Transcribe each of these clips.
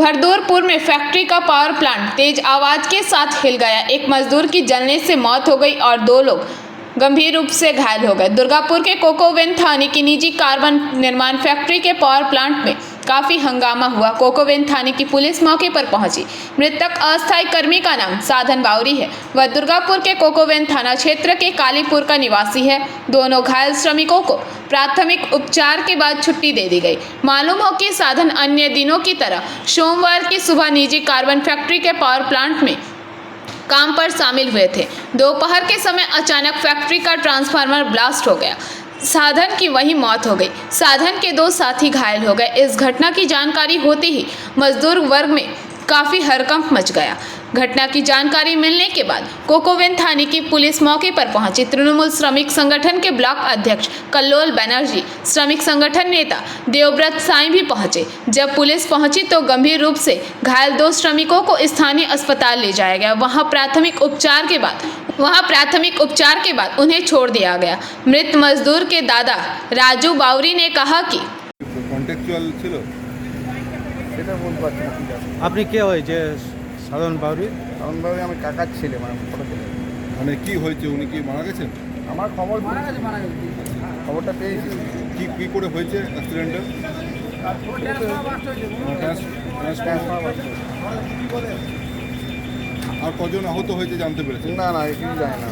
भरदौरपुर में फैक्ट्री का power plant तेज आवाज के साथ हिल गया। एक मजदूर की जलने से मौत हो गई और 2 लोग गंभीर रूप से घायल हो गए। दुर्गापुर के कोकोवेन थाने की निजी कार्बन निर्माण फैक्ट्री के पावर प्लांट में काफी हंगामा हुआ। कोकोवेन थाने की पुलिस मौके पर पहुंची। मृतक अस्थायी कर्मी का नाम साधन बावरी है। वह दुर्गापुर के कोकोवेन थाना क्षेत्र के कालीपुर का निवासी है। दोनों घायल श्रमिकों को प्राथमिक उपचार के बाद छुट्टी दे दी गई। मालूम हो कि साधन अन्य दिनों की तरह सोमवार की सुबह निजी कार्बन फैक्ट्री के पावर प्लांट में काम पर शामिल हुए थे। दोपहर के समय अचानक फैक्ट्री का ट्रांसफार्मर ब्लास्ट हो गया। साधन की वहीं मौत हो गई। साधन के 2 साथी घायल हो गए। इस घटना की जानकारी होते ही मजदूर वर्ग में काफी हड़कंप मच गया। घटना की जानकारी मिलने के बाद कोकोवेन थाने की पुलिस मौके पर पहुंची। तृणमूल श्रमिक संगठन के ब्लॉक अध्यक्ष कल्लोल बनर्जी, श्रमिक संगठन नेता देवव्रत साई भी पहुंचे। जब पुलिस पहुंची तो गंभीर रूप से घायल 2 श्रमिकों को स्थानीय अस्पताल ले जाया गया। वहां प्राथमिक उपचार के बाद उन्हें छोड़ दिया गया। मृत मजदूर के दादा राजू बावरी ने कहा कि আপনি কে হয়েছে সাধারণ বাউরি? সাধারণভাবে আমি কাকার ছেলে, মানে ছোটো ছেলে। মানে কি হয়েছে, উনি কি মারা গেছেন? আমার খবরটা পেয়েছি। কি করে হয়েছে অ্যাক্সিডেন্টটা? আর কজন আহত হয়েছে জানতে পেরেছেন? না এখানে যায় না,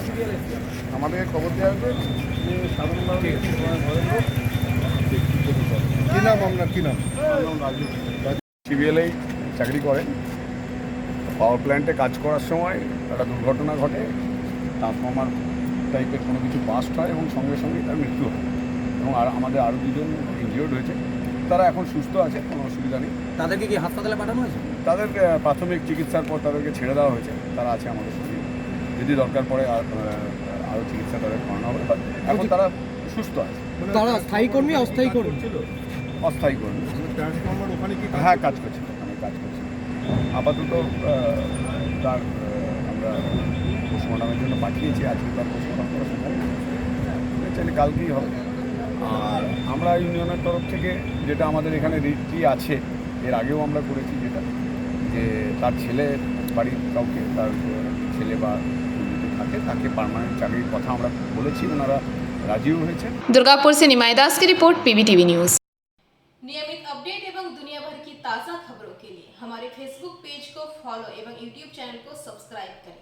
আমাদেরকে খবর দেওয়া হবে যে সাধারণভাবে কি নাম আপনার? কি নাম? রাজু সিবিএলএ চাকরি করেন। পাওয়ার প্ল্যান্টে কাজ করার সময় একটা দুর্ঘটনা ঘটে। ট্রান্সফর্মার টাইপের কোনো কিছু বাস্ট হয় এবং সঙ্গে সঙ্গে তার মৃত্যু হয় এবং আমাদের আরও 2 জন ইনজিওর্ড হয়েছে। তারা এখন সুস্থ আছে, কোনো অসুবিধা নেই। তাদেরকে কি হাসপাতালে পাঠানো হয়েছে? তাদের প্রাথমিক চিকিৎসার পর তাদেরকে ছেড়ে দেওয়া হয়েছে। তারা আছে আমাদের সঙ্গে, যদি দরকার পড়ে আরও চিকিৎসা তাদের করানো হবে। এখন তারা সুস্থ আছে। তারা স্থায়ী কর্মী অস্থায়ী কর্মী? অস্থায়ী কর্মী। ট্রান্সফরমার ওখানে কি? হ্যাঁ, কাজ করছে। আপাতত তার আমরা পোস্টমর্টমের জন্য পাঠিয়েছি। আজকে তার পোস্টমর্টম করা সম্ভব চাইলে কালকেই হবে। আর আমরা ইউনিয়নের তরফ থেকে যেটা আমাদের এখানে রিটটি আছে, এর আগেও আমরা করেছি, যেটা যে তার ছেলে বাড়ির কাউকে, তার ছেলে বা থাকে তাকে পার্মানেন্ট চাকরির কথা আমরা বলেছি, ওনারা রাজিও হয়েছে। दुर्गापुर से निमाई दास की रिपोर्ट, PBTV न्यूज़। नियमित अपडेट एवं दुनिया भर की ताज़ा खबरों के लिए हमारे फेसबुक पेज को फॉलो एवं यूट्यूब चैनल को सब्सक्राइब करें।